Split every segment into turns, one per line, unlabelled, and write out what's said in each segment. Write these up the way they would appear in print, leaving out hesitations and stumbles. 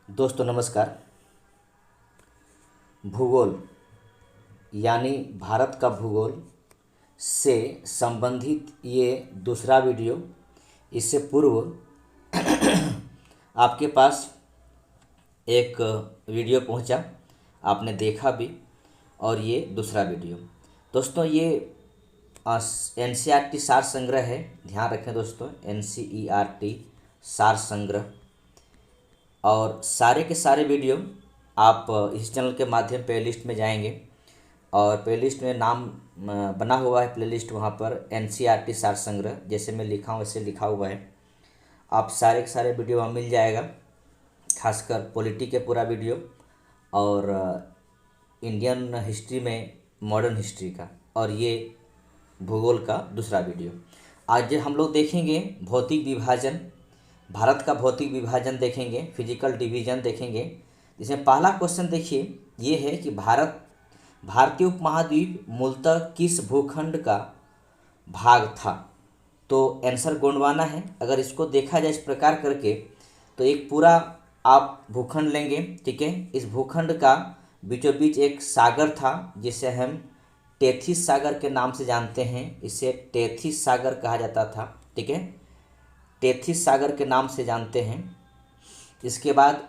दोस्तों नमस्कार। भूगोल यानी भारत का भूगोल से संबंधित ये दूसरा वीडियो। इससे पूर्व आपके पास एक वीडियो पहुंचा, आपने देखा भी, और ये दूसरा वीडियो। दोस्तों ये NCERT सार संग्रह है, ध्यान रखें दोस्तों, NCERT सार संग्रह। और सारे के सारे वीडियो आप इस चैनल के माध्यम प्लेलिस्ट में जाएंगे और प्लेलिस्ट में नाम बना हुआ है, प्लेलिस्ट वहाँ पर NCERT सार संग्रह, जैसे मैं लिखा हूँ वैसे लिखा हुआ है। आप सारे के सारे वीडियो वहाँ मिल जाएगा, खासकर पॉलिटी के पूरा वीडियो और इंडियन हिस्ट्री में मॉडर्न हिस्ट्री का, और ये भूगोल का दूसरा वीडियो। आज हम लोग देखेंगे भौतिक विभाजन, भारत का भौतिक विभाजन देखेंगे, फिजिकल डिवीजन देखेंगे। इसमें पहला क्वेश्चन देखिए, ये है कि भारतीय उपमहाद्वीप मूलतः किस भूखंड का भाग था। तो आंसर गोंडवाना है। अगर इसको देखा जाए इस प्रकार करके, तो एक पूरा आप भूखंड लेंगे, ठीक है। इस भूखंड का बीचों बीच एक सागर था जिसे हम टेथिस सागर के नाम से जानते हैं। इसे टेथिस सागर कहा जाता था, ठीक है, टेथिस सागर के नाम से जानते हैं। इसके बाद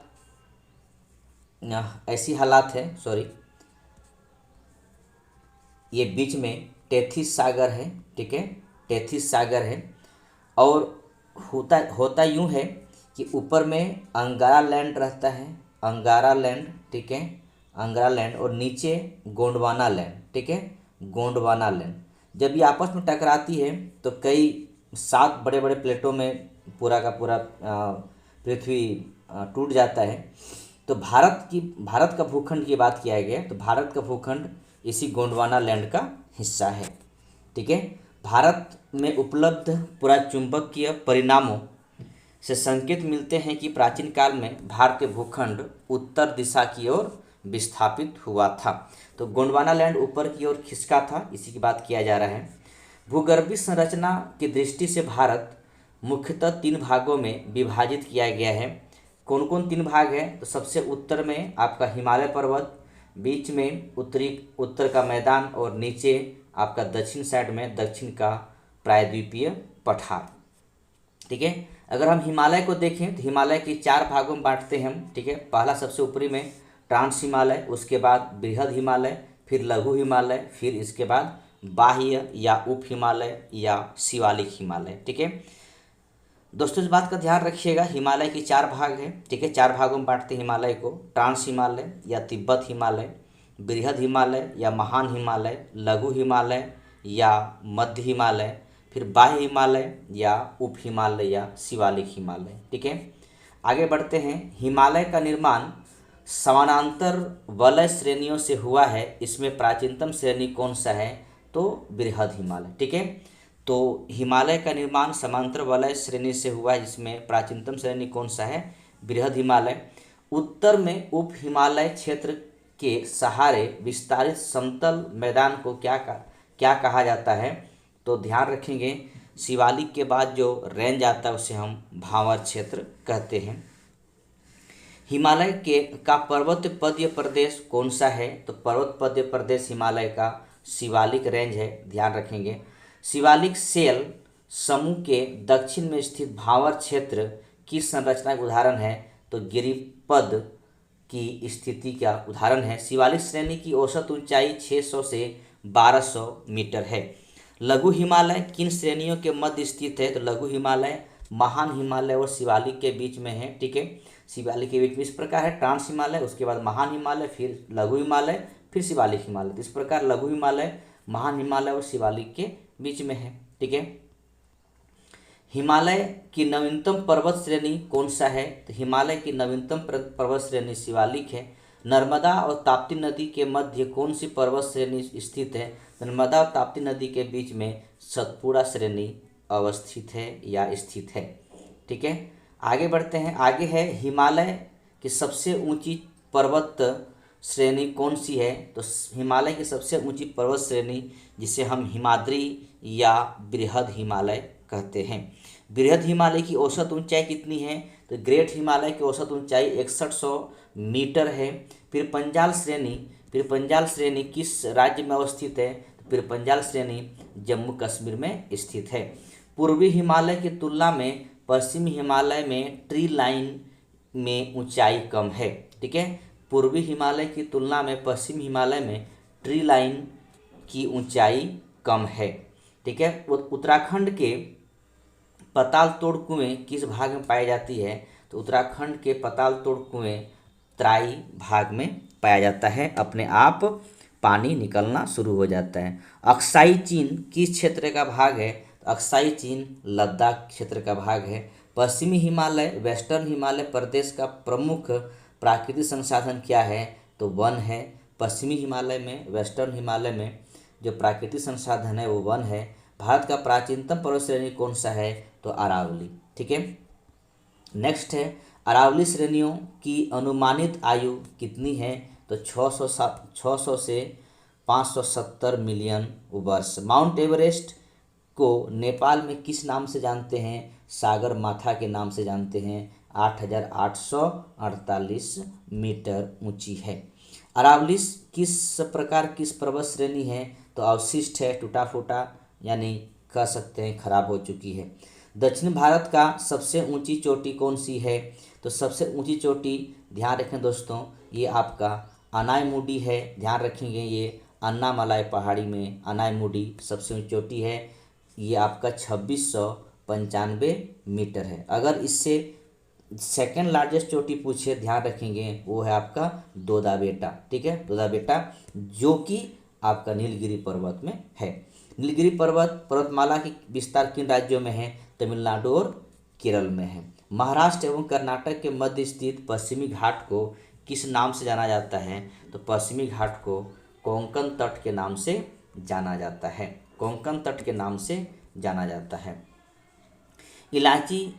ऐसी हालात है, सॉरी, ये बीच में टेथिस सागर है, ठीक है, टेथिस सागर है। और होता यूँ है कि ऊपर में अंगारा लैंड रहता है, अंगारा लैंड, ठीक है, अंगारा लैंड, और नीचे गोंडवाना लैंड, ठीक है, गोंडवाना लैंड। जब ये आपस में टकराती है तो कई 7 बड़े बड़े प्लेटों में पूरा का पूरा पृथ्वी टूट जाता है। तो भारत का भूखंड की बात किया गया, तो भारत का भूखंड इसी गोंडवाना लैंड का हिस्सा है, ठीक है। भारत में उपलब्ध पूरा चुंबकीय परिणामों से संकेत मिलते हैं कि प्राचीन काल में भारतीय भूखंड उत्तर दिशा की ओर विस्थापित हुआ था। तो गोंडवाना लैंड ऊपर की ओर खिसका था, इसी की बात किया जा रहा है। भूगर्भीय संरचना की दृष्टि से भारत मुख्यतः 3 भागों में विभाजित किया गया है। कौन कौन 3 भाग है? तो सबसे उत्तर में आपका हिमालय पर्वत, बीच में उत्तर का मैदान, और नीचे आपका दक्षिण साइड में दक्षिण का प्रायद्वीपीय पठार, ठीक है। अगर हम हिमालय को देखें तो हिमालय के 4 भागों में बांटते हैं हम, ठीक है। पहला सबसे ऊपरी में ट्रांस हिमालय, उसके बाद बृहद हिमालय, फिर लघु हिमालय, फिर इसके बाद बाह्य या उप हिमालय या शिवालिक हिमालय, ठीक है। दोस्तों इस बात का ध्यान रखिएगा, हिमालय के 4 भाग हैं, ठीक है। 4 भागों में बांटते हैं हिमालय को, ट्रांस हिमालय या तिब्बत हिमालय, बृहद हिमालय या महान हिमालय, लघु हिमालय या मध्य हिमालय, फिर बाह्य हिमालय या उप हिमालय या शिवालिक हिमालय, ठीक है। आगे बढ़ते हैं। हिमालय का निर्माण समानांतर वलय श्रेणियों से हुआ है। इसमें प्राचीनतम श्रेणी कौन सा है? तो बृहद हिमालय, ठीक है। तो हिमालय का निर्माण समांतर वलय श्रेणी से हुआ है, जिसमें प्राचीनतम श्रेणी कौन सा है? बृहद हिमालय। उत्तर में उप हिमालय क्षेत्र के सहारे विस्तारित समतल मैदान को क्या कहा जाता है? तो ध्यान रखेंगे, शिवालिक के बाद जो रेंज आता है उसे हम भांवर क्षेत्र कहते हैं। हिमालय का पर्वत पद्य प्रदेश कौन सा है? तो पर्वत पद्य प्रदेश हिमालय का शिवालिक रेंज है, ध्यान रखेंगे। शिवालिक सेल समूह के दक्षिण में स्थित भांवर क्षेत्र की संरचना का उदाहरण है? तो गिरिपद की स्थिति का उदाहरण है। शिवालिक श्रेणी की औसत ऊंचाई 600 से 1200 मीटर है। लघु हिमालय किन श्रेणियों के मध्य स्थित है? तो लघु हिमालय महान हिमालय और शिवालिक के बीच में है, ठीक है। शिवालिक के बीच में इस प्रकार है, ट्रांस हिमालय, उसके बाद महान हिमालय, फिर लघु हिमालय, फिर शिवालिक हिमालय। इस प्रकार लघु हिमालय, महान हिमालय और शिवालिक के बीच में है, ठीक है। हिमालय की नवीनतम पर्वत श्रेणी कौन सा है? तो हिमालय की नवीनतम पर्वत श्रेणी शिवालिक है। नर्मदा और ताप्ती नदी के मध्य कौन सी पर्वत श्रेणी स्थित है? नर्मदा और ताप्ती नदी के बीच में सतपुड़ा श्रेणी अवस्थित है या स्थित है, ठीक है। आगे बढ़ते हैं। आगे है हिमालय की सबसे ऊंची पर्वत श्रेणी कौन सी है? तो हिमालय की सबसे ऊंची पर्वत श्रेणी जिसे हम हिमाद्री या बृहद हिमालय कहते हैं। बृहद हिमालय की औसत ऊंचाई कितनी है? तो ग्रेट हिमालय की औसत ऊंचाई 6100 मीटर है। फिर पंजाल श्रेणी किस राज्य में अवस्थित है? तो फिर पंजाल श्रेणी जम्मू कश्मीर में स्थित है। पूर्वी हिमालय की तुलना में पश्चिमी हिमालय में ट्री लाइन में ऊंचाई कम है। ठीक है, पूर्वी हिमालय की तुलना में पश्चिमी हिमालय में ट्री लाइन की ऊंचाई कम है। ठीक है, उत्तराखंड के पताल तोड़ कुएं किस भाग में पाई जाती है? तो उत्तराखंड के पताल तोड़ कुएं तराई भाग में पाया जाता है, अपने आप पानी निकलना शुरू हो जाता है। अक्साई चीन किस क्षेत्र का भाग है? तो अक्साई चीन लद्दाख क्षेत्र का भाग है। पश्चिमी हिमालय वेस्टर्न हिमालय प्रदेश का प्रमुख प्राकृतिक संसाधन क्या है? तो वन है। पश्चिमी हिमालय में वेस्टर्न हिमालय में जो प्राकृतिक संसाधन है वो वन है। भारत का प्राचीनतम पर्वत श्रेणी कौन सा है? तो अरावली। ठीक है, नेक्स्ट है अरावली श्रेणियों की अनुमानित आयु कितनी है? तो 600 से 570 मिलियन वर्ष। माउंट एवरेस्ट को नेपाल में किस नाम से जानते हैं? सागर माथा के नाम से जानते हैं। 8848 मीटर ऊंची है। अरावली किस पर्वत श्रेणी है? तो अवशिष्ट है, टूटा फूटा यानी कह सकते हैं खराब हो चुकी है। दक्षिण भारत का सबसे ऊंची चोटी कौन सी है? तो सबसे ऊंची चोटी ध्यान रखें दोस्तों, ये आपका अनायमुडी है। ध्यान रखेंगे, ये अन्नामलाई पहाड़ी में अनायमुडी सबसे ऊंची चोटी है। ये आपका 2695 मीटर है। अगर इससे सेकेंड लार्जेस्ट चोटी पूछे, ध्यान रखेंगे, वो है आपका दोदा बेटा। ठीक है, दोदा बेटा जो कि आपका नीलगिरी पर्वत में है। नीलगिरी पर्वतमाला की विस्तार किन राज्यों में है? तमिलनाडु और केरल में है। महाराष्ट्र एवं कर्नाटक के मध्य स्थित पश्चिमी घाट को किस नाम से जाना जाता है? तो पश्चिमी घाट को कोंकण तट के नाम से जाना जाता है। कोंकण तट के नाम से जाना जाता है। इलायची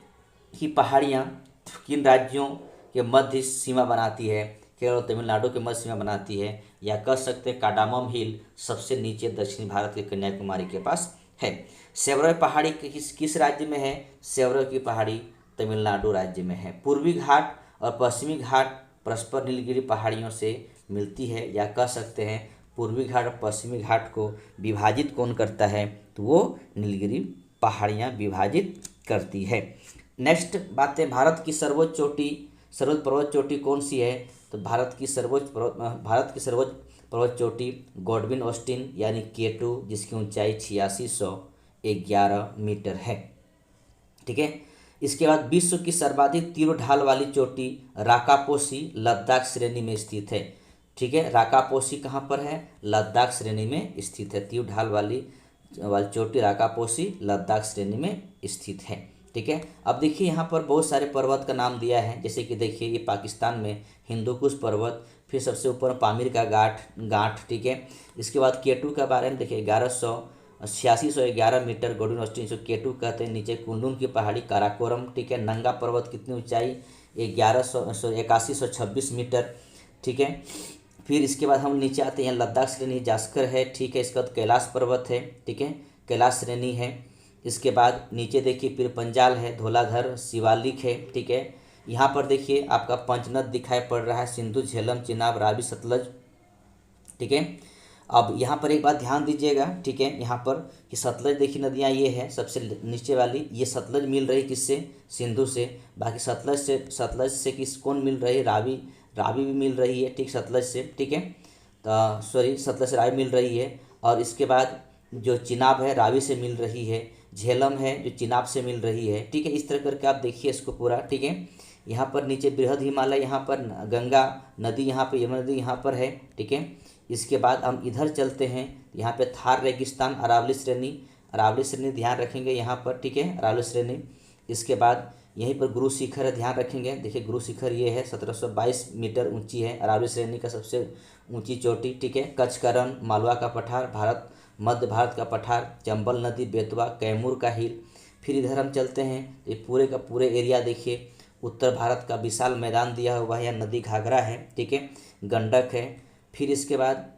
की पहाड़ियाँ किन राज्यों के मध्य सीमा बनाती है? केरल और तमिलनाडु के मध्य सीमा बनाती है। या कह सकते हैं कार्डामम हिल सबसे नीचे दक्षिणी भारत के कन्याकुमारी के पास है। सेवरों पहाड़ी किस राज्य में है? सेवरों की पहाड़ी तमिलनाडु राज्य में है। पूर्वी घाट और पश्चिमी घाट परस्पर नीलगिरी पहाड़ियों से मिलती है। या कह सकते हैं पूर्वी घाट और पश्चिमी घाट को विभाजित कौन करता है? तो वो नीलगिरी पहाड़ियाँ विभाजित करती है। नेक्स्ट बात है, भारत की सर्वोच्च पर्वत चोटी कौन सी है? तो भारत की सर्वोच्च पर्वत चोटी गॉडविन ऑस्टिन यानी K2 जिसकी ऊंचाई 8611 मीटर है। ठीक है, इसके बाद विश्व की सर्वाधिक तीव्र ढाल वाली चोटी राकापोसी लद्दाख श्रेणी में स्थित है। ठीक है, राकापोसी कहाँ पर है? लद्दाख श्रेणी में स्थित है। तीव्र ढाल वाली चोटी राकापोसी लद्दाख श्रेणी में स्थित है। ठीक है, अब देखिए यहाँ पर बहुत सारे पर्वत का नाम दिया है। जैसे कि देखिए ये पाकिस्तान में हिंदुकुश पर्वत, फिर सबसे ऊपर पामीर का गांठ। ठीक है, इसके बाद K2 के बारे में देखिए 8611 मीटर गॉडविन ऑस्टिन जो K2 कहते हैं। नीचे कुंडुन की पहाड़ी काराकोरम। ठीक है, नंगा पर्वत कितनी ऊंचाई? 8126 मीटर। ठीक है, फिर इसके बाद हम नीचे आते हैं, लद्दाख श्रेणी जास्कर है। ठीक है, इसके बाद कैलाश पर्वत है। ठीक है, कैलाश श्रेणी है। इसके बाद नीचे देखिए फिर पंजाल है, धौलाधर, शिवालिक है। ठीक है, यहाँ पर देखिए आपका पंचनद दिखाई पड़ रहा है, सिंधु, झेलम, चिनाब, रावी, सतलज। ठीक है, अब यहाँ पर एक बात ध्यान दीजिएगा। ठीक है, यहाँ पर कि सतलज देखिए नदियाँ ये है सबसे नीचे वाली, ये सतलज मिल रही किससे? सिंधु से। बाकी सतलज से कौन मिल रही है? रावी भी मिल रही है। ठीक, सतलज से। ठीक है, तो सतलज से रावी मिल रही है। और इसके बाद जो चिनाब है रावी से मिल रही है। झेलम है जो चिनाब से मिल रही है। ठीक है, इस तरह करके आप देखिए इसको पूरा। ठीक है, यहाँ पर नीचे बृहद हिमालय, यहाँ पर गंगा नदी, यहाँ पर यमुना नदी यहाँ पर है। ठीक है, इसके बाद हम इधर चलते हैं, यहाँ पे थार रेगिस्तान, अरावली श्रेणी ध्यान रखेंगे यहाँ पर। ठीक है, अरावली श्रेणी। इसके बाद यहीं पर गुरु शिखर है, ध्यान रखेंगे। देखिए गुरु शिखर ये है, 1722 मीटर ऊंची है, अरावली श्रेणी का सबसे ऊंची चोटी। ठीक है, कच्छ का रण, मालवा का पठार, मध्य भारत का पठार, चंबल नदी, बेतवा, कैमूर का हिल। फिर इधर हम चलते हैं, ये पूरे का पूरे एरिया देखिए, उत्तर भारत का विशाल मैदान दिया हुआ है, या नदी घाघरा है। ठीक है, गंडक है। फिर इसके बाद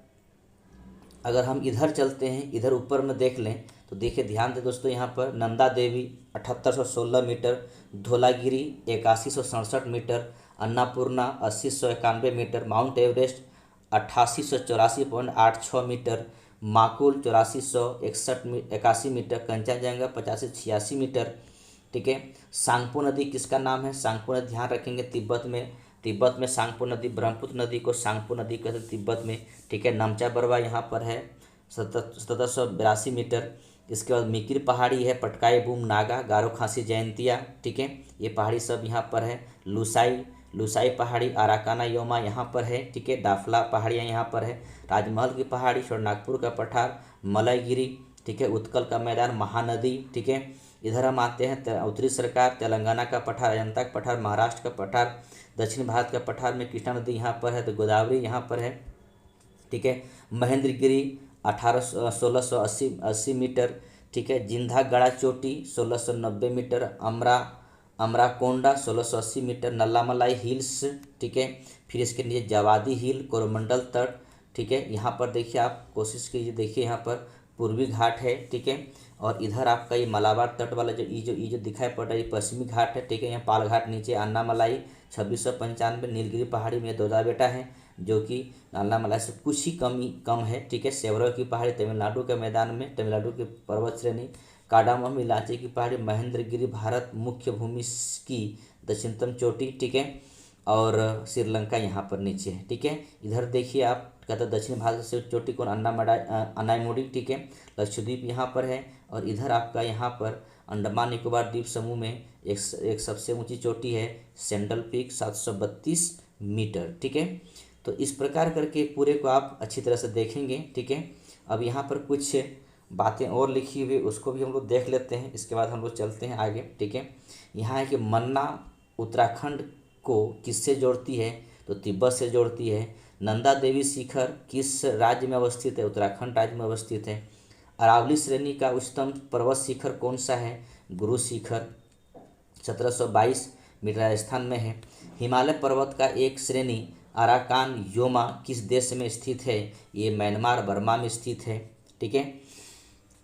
अगर हम इधर चलते हैं, इधर ऊपर में देख लें तो देखिए, ध्यान दें दोस्तों, यहाँ पर Nanda Devi 7816 metre, Dhaulagiri 8167 metre, Annapurna 8091 metre, mount Everest 8884.86 metre, Makalu 8461 metre, Kanchenjunga 8586 metre. ठीक है, सांगपो नदी किसका नाम है? सांगपो नदी, ध्यान रखेंगे, तिब्बत में सांगपो नदी, ब्रह्मपुत्र नदी को सांगपो नदी कहते हैं तिब्बत में। ठीक है, नमचा बरवा यहाँ पर है 1782 मीटर। इसके बाद मिकिर पहाड़ी है, पटकाई बूम नागा, गारो खासी जयंतिया। ठीक है, ये पहाड़ी सब यहाँ पर है। लुसाई पहाड़ी, आराकाना योमा यहाँ पर है। ठीक है, दाफला पहाड़ियाँ यहाँ पर है। राजमहल की पहाड़ी, नागपुर का पठार, मलयगिरी। ठीक है, उत्कल का मैदान, महानदी। ठीक है, इधर हम आते हैं उत्तरी सरकार, तेलंगाना का पठार, अजंता का पठार, महाराष्ट्र का पठार, दक्षिण भारत का पठार में कृष्णा नदी यहाँ पर है, तो गोदावरी यहाँ पर है। ठीक है, महेंद्रगिरी 1680 मीटर। ठीक है, जिंधा गड़ा चोटी 1690 मीटर, अमराकोंडा 1680 मीटर, नल्लामलाई हिल्स। ठीक है, फिर इसके नीचे जवादी हिल, कोरोमंडल तट। ठीक है, यहाँ पर देखिए, आप कोशिश कीजिए, देखिए यहाँ पर पूर्वी घाट है। ठीक है, और इधर आपका ये मलाबार तट वाला जो दिखाई पड़ रहा है, ये पश्चिमी घाट है। ठीक है, यहाँ पाल घाट, नीचे अन्नामलाई 2695, नीलगिरी पहाड़ी में दौदा बेटा है, जो कि अन्नामलाई से कुछ ही कम है। ठीक है, सेवरो की पहाड़ी तमिलनाडु के मैदान में, तमिलनाडु की पर्वत श्रेणी, काडामम इलाचे की पहाड़ी, महेंद्रगिरी भारत मुख्य भूमि की दक्षिणतम चोटी। ठीक है, और श्रीलंका यहाँ पर नीचे है। ठीक है, इधर देखिए, आप कहते हैं दक्षिण भारत से चोटी कौन, अनाईमुडी। ठीक है, लक्षद्वीप यहाँ पर है, और इधर आपका यहाँ पर अंडमान निकोबार द्वीप समूह में एक सबसे ऊंची चोटी है, सेंट्रल पीक 732 मीटर। ठीक है, तो इस प्रकार करके पूरे को आप अच्छी तरह से देखेंगे। ठीक है, अब यहाँ पर कुछ बातें और लिखी हुई, उसको भी हम लोग देख लेते हैं, इसके बाद हम लोग चलते हैं आगे। ठीक है, यहाँ है कि मन्ना उत्तराखंड को किससे जोड़ती है? तो तिब्बत से जोड़ती है। नंदा देवी शिखर किस राज्य में अवस्थित है? उत्तराखंड राज्य में अवस्थित है। अरावली श्रेणी का उच्चतम पर्वत शिखर कौन सा है? गुरु शिखर 1722 मीटर राजस्थान में है। हिमालय पर्वत का एक श्रेणी अराकान योमा किस देश में स्थित है? ये म्यांमार बर्मा में स्थित है। ठीक है,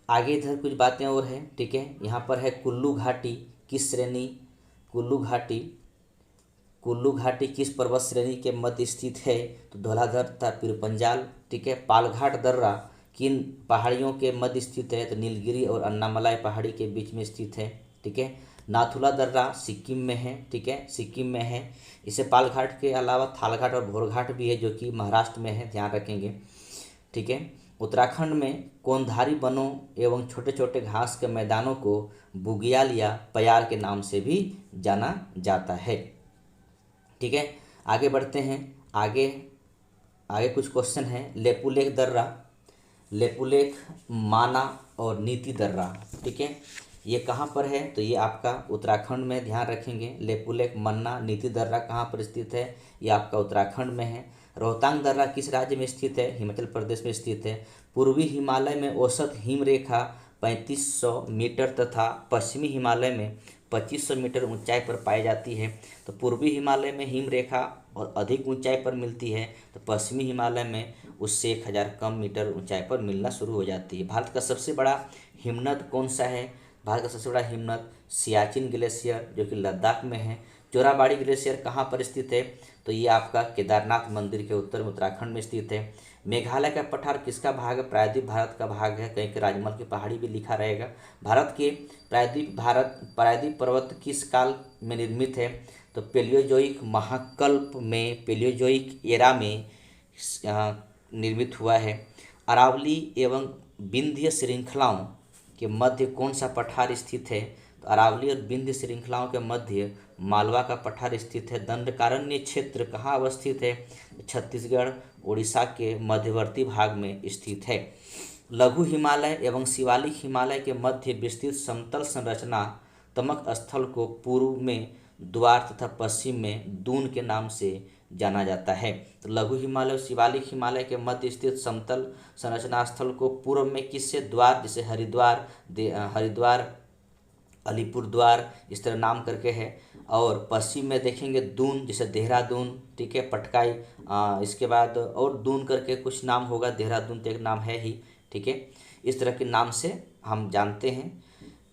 आगे इधर कुछ बातें और हैं। ठीक है, यहाँ पर है कुल्लू घाटी किस श्रेणी, कुल्लू घाटी किस पर्वत श्रेणी के मध्य स्थित है? तो धौलाधर तथा पीरपंजाल। ठीक है, पालघाट दर्रा किन पहाड़ियों के मध्य स्थित है? तो नीलगिरी और अन्नामलाई पहाड़ी के बीच में स्थित है। ठीक है, नाथुला दर्रा सिक्किम में है। ठीक है, सिक्किम में है। इसे पालघाट के अलावा थालघाट और भोरघाट भी है, जो कि महाराष्ट्र में है, ध्यान रखेंगे। ठीक है, उत्तराखंड में कोनधारी वनों एवं छोटे छोटे घास के मैदानों को बुग्याल या पयार के नाम से भी जाना जाता है। ठीक है, आगे बढ़ते हैं। आगे कुछ क्वेश्चन हैं। लेपुलेख दर्रा, लेपुलेख, माना और नीति दर्रा। ठीक है, ये कहाँ पर है? तो ये आपका उत्तराखंड में, ध्यान रखेंगे। लेपुलेख, मन्ना, नीति दर्रा कहाँ पर स्थित है? ये आपका उत्तराखंड में है। रोहतांग दर्रा किस राज्य में स्थित है? हिमाचल प्रदेश में स्थित है। पूर्वी हिमालय में औसत हिम रेखा 3500 मीटर तथा पश्चिमी हिमालय में 2500 मीटर ऊंचाई पर पाई जाती है। तो पूर्वी हिमालय में हिम रेखा और अधिक ऊंचाई पर मिलती है, तो पश्चिमी हिमालय में उससे 1000 कम मीटर ऊंचाई पर मिलना शुरू हो जाती है। भारत का सबसे बड़ा हिमनद कौन सा है? भारत का सबसे बड़ा हिमनद सियाचिन ग्लेशियर, जो कि लद्दाख में है। चोराबाड़ी ग्लेशियर कहाँ पर स्थित है? तो ये आपका केदारनाथ मंदिर के उत्तर में उत्तराखंड में स्थित है। मेघालय का पठार किसका भाग है? प्रायद्वीप भारत का भाग है। कहीं राजमहल की पहाड़ी भी लिखा रहेगा। भारत के प्रायद्वीप पर्वत किस काल में निर्मित है? तो पेलियोजोइक महाकल्प में, पेलियोजोइक एरा में निर्मित हुआ है। अरावली एवं विंध्य श्रृंखलाओं के मध्य कौन सा पठार स्थित है? तो अरावली और विंध्य श्रृंखलाओं के मध्य मालवा का पठार स्थित है। दंडकारण्य क्षेत्र कहाँ अवस्थित है? छत्तीसगढ़ उड़ीसा के मध्यवर्ती भाग में स्थित है। लघु हिमालय एवं शिवालिक हिमालय के मध्य विस्तृत समतल संरचना तमक स्थल को पूर्व में द्वार तथा पश्चिम में दून के नाम से जाना जाता है। तो लघु हिमालय और शिवालिक हिमालय के मध्य स्थित समतल संरचना स्थल को पूर्व में किससे? द्वार, जैसे हरिद्वार, अलीपुरद्वार, इस तरह नाम करके है। और पश्चिम में देखेंगे दून, जैसे देहरादून, ठीक है, पटकाई, इसके बाद और दून करके कुछ नाम होगा, देहरादून तो एक नाम है ही, ठीक है। इस तरह के नाम से हम जानते हैं।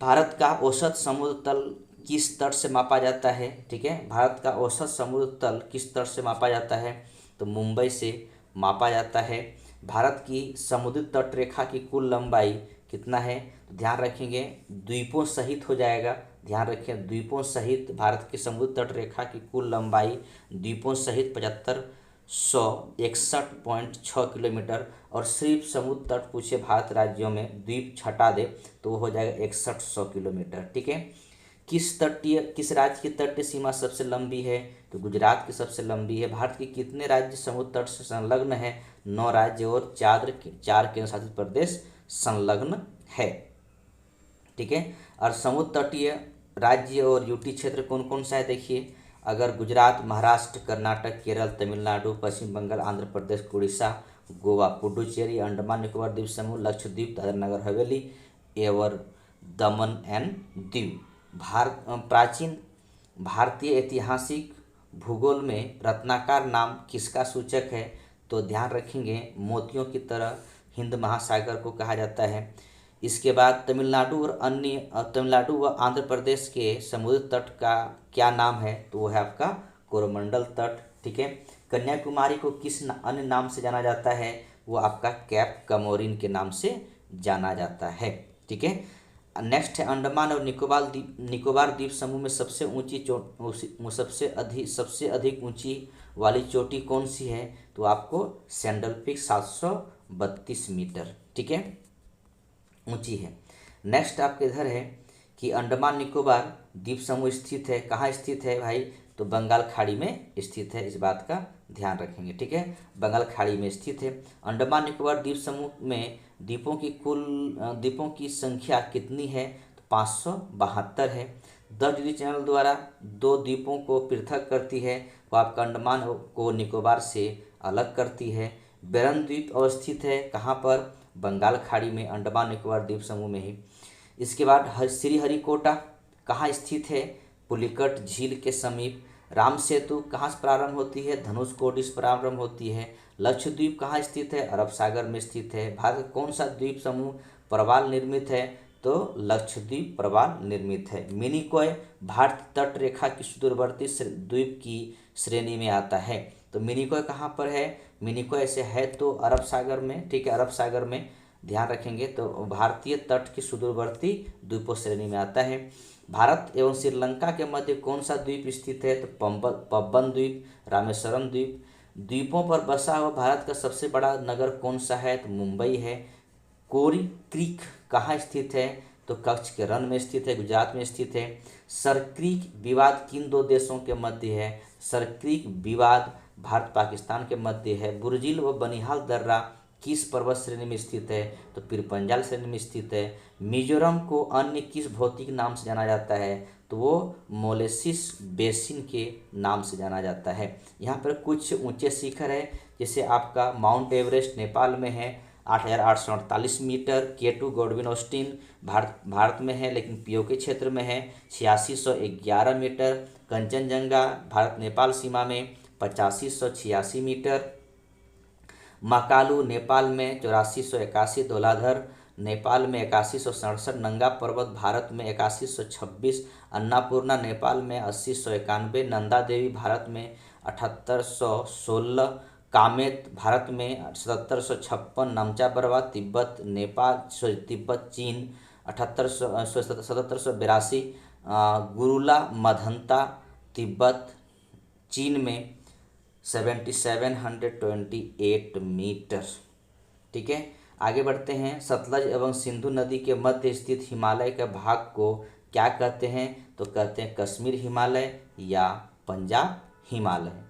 भारत का औसत समुद्र तल किस तट से मापा जाता है, ठीक है। भारत का औसत समुद्र तल किस तट से मापा जाता है, तो मुंबई से मापा जाता है। भारत की समुद्री तट रेखा की कुल लंबाई कितना है, तो ध्यान रखेंगे द्वीपों सहित हो जाएगा, ध्यान रखें द्वीपों सहित भारत की समुद्री तट रेखा की कुल लंबाई द्वीपों सहित 7561.6 किलोमीटर। और सिर्फ समुद्र तट पूछे भारत राज्यों में, द्वीप छटा दे तो वो हो जाएगा 6100 किलोमीटर, ठीक है। किस राज्य की तटीय सीमा सबसे लंबी है, तो गुजरात की सबसे लंबी है। भारत के कितने राज्य समुद्र तट से संलग्न है, 9 राज्य और 4 केंद्र शासित प्रदेश संलग्न है, ठीक है। और समुद्र तटीय राज्य और यूटी क्षेत्र कौन कौन सा है, देखिए अगर गुजरात, महाराष्ट्र, कर्नाटक, केरल, तमिलनाडु, पश्चिम बंगाल, आंध्र प्रदेश, उड़ीसा, गोवा, पुडुचेरी, अंडमान निकोबार द्वीप समूह, लक्षद्वीप, दादरा नगर हवेली एवं दमन एंड दीव। प्राचीन भारतीय ऐतिहासिक भूगोल में रत्नाकर नाम किसका सूचक है, तो ध्यान रखेंगे मोतियों की तरह हिंद महासागर को कहा जाता है। इसके बाद तमिलनाडु व आंध्र प्रदेश के समुद्री तट का क्या नाम है, तो वो है आपका कोरोमंडल तट, ठीक है। कन्याकुमारी को किस अन्य नाम से जाना जाता है, वो आपका कैप कमोरिन के नाम से जाना जाता है, ठीक है। नेक्स्ट है अंडमान और निकोबार द्वीप समूह में सबसे अधिक ऊंची वाली चोटी कौन सी है, तो आपको सैंडल पीक 732 मीटर, ठीक है, ऊंची है। नेक्स्ट आपके इधर है कि अंडमान निकोबार द्वीप समूह स्थित है, कहाँ स्थित है भाई, तो बंगाल खाड़ी में स्थित है, इस बात का ध्यान रखेंगे, ठीक है, बंगाल खाड़ी में स्थित है। अंडमान निकोबार द्वीप समूह में द्वीपों की संख्या कितनी है, तो 572 है। द डिस्कवरी चैनल द्वारा 2 द्वीपों को पृथक करती है, वो आपका अंडमान को निकोबार से अलग करती है। बेरन द्वीप अवस्थित है कहाँ पर, बंगाल खाड़ी में, अंडमान निकोबार द्वीप समूह में ही। इसके बाद श्रीहरिकोटा कहाँ स्थित है, पुलिकट झील के समीप। राम सेतु कहाँ से प्रारंभ होती है, धनुषकोडी से प्रारंभ होती है। लक्षद्वीप कहाँ स्थित है, अरब सागर में स्थित है। भारत का कौन सा द्वीप समूह प्रवाल निर्मित है, तो लक्षद्वीप प्रवाल निर्मित है। मिनिकॉय भारत तट रेखा की सुदूरवर्ती द्वीप की श्रेणी में आता है, तो मिनिकॉय कहाँ पर है, मिनिकॉय ऐसे है तो अरब सागर में, ठीक है, अरब सागर में, ध्यान रखेंगे, तो भारतीय तट की सुदूरवर्ती द्वीपों श्रेणी में आता है। भारत एवं श्रीलंका के मध्य कौन सा द्वीप स्थित है, तो पब्बन द्वीप, रामेश्वरम द्वीप। द्वीपों पर बसा हुआ भारत का सबसे बड़ा नगर कौन सा है, तो मुंबई है। कोरी क्रीक कहाँ स्थित है, तो कच्छ के रण में स्थित है, गुजरात में स्थित है। सरक्रीक विवाद किन 2 देशों के मध्य है, सरक्रीक विवाद भारत पाकिस्तान के मध्य है। बुर्जिल व बनिहाल दर्रा किस पर्वत श्रेणी में स्थित है, तो पीरपंजाल श्रेणी में स्थित है। मिजोरम को अन्य किस भौतिक नाम से जाना जाता है, तो वो मोलेसिस बेसिन के नाम से जाना जाता है। यहाँ पर कुछ ऊंचे शिखर है, जैसे आपका माउंट एवरेस्ट नेपाल में है 8848 metre. K2 Godwin Austen Bharat में है लेकिन पीओके क्षेत्र में है 8611 मीटर। कंचनजंगा भारत नेपाल सीमा में 8586 मीटर। मकालू नेपाल में 8481। धौलाधर नेपाल में 8167। नंगा पर्वत भारत में 8126। अन्नापूर्णा नेपाल में 8091। नंदा देवी भारत में 7816। कामेत भारत में 7756। नमचा बरवा तिब्बत चीन 7782। गुरुला मधंता तिब्बत चीन में 7728 मीटर, ठीक है। आगे बढ़ते हैं। सतलज एवं सिंधु नदी के मध्य स्थित हिमालय के भाग को क्या कहते हैं, तो कहते हैं कश्मीर हिमालय या पंजाब हिमालय।